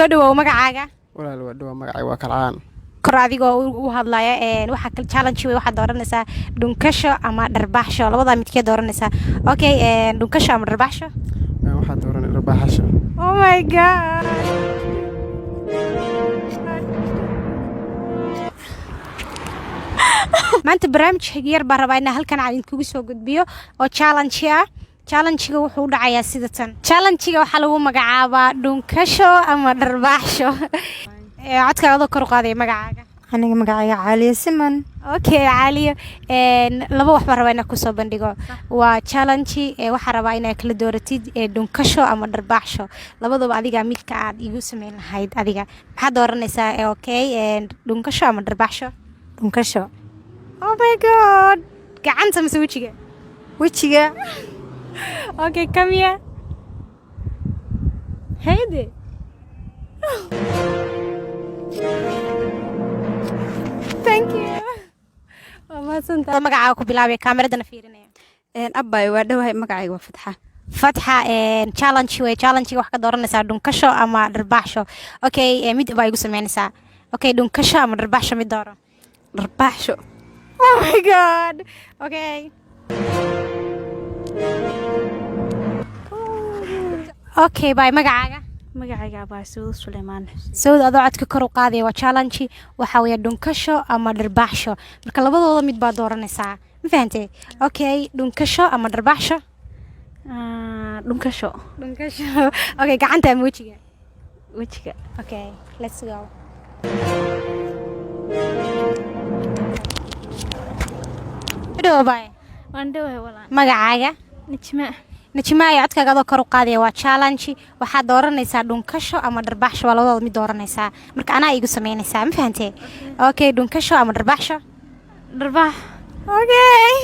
soo dhawow magacaaga walaal waa dhawa magacay waa kalcaan kor adigoo u hadlaya waxa kale challenge way waxa dooranaysaa dhunkasho ama dharbaaxsho labada mid ka dooranaysaa okay dhunkasho ama dharbaaxsho waxa dooran dharbaaxsho oh my god maanta barnaamij yar baan rabaa inaan halkan aan idinkugu soo gudbiyo oo challenge-ga wuxuu dhacayaa sida tan challenge-ga waxa lagu magacaabaa dhunkasho ama dharbaaxsho codkaaga kor u qaaday magacaaga aniga magacayga Caaliya Siman okay Caaliya laba wax baan rabaa inaan ku soo bandhigo waa challenge waxa rabaa inaan kala dooratid dhunkasho ama dharbaaxsho labadaba adiga midka aad igu sameyn lahayd adiga maxaa dooranaysaa okay dhunkasho ama dharbaaxsho dhunkasho oh my god gacanta mise wejiga okay come here hayde thank you maasanta magacaaga ku bilaabay kaamirada fiirinaya abbay waa dhawahay magacayga waa Fatxa challenge wax ka dooranaysaa dhunkasho ama dharbaaxsho okay mid baa igu sameynaysaa okay dhunkasho ama dharbaaxsho mid dooro dharbaaxsho oh my god okay okay bye magacaaga magacayga Saud Suleymaan Saud adoo codka kor u qaaday waa challenge waxa weeye dhunkasho ama dharbaaxsho marka labadooda mid baa dooranaysaa ma fahantay okay dhunkasho ama dharbaaxsho dhunkasho okay gacanta ama wejiga okay let's go bye waan dhawahay walaa magacaaga Najma ay codkaaga adoo kor u qaaday waa challenge waxa dooranaysaa dhunkasho ama dharbaaxsho labadooda mid dooranaysaa marka anaa igu sameynaysaa ma fahantay okay dhunkasho ama dharbaaxsho dharbaax okay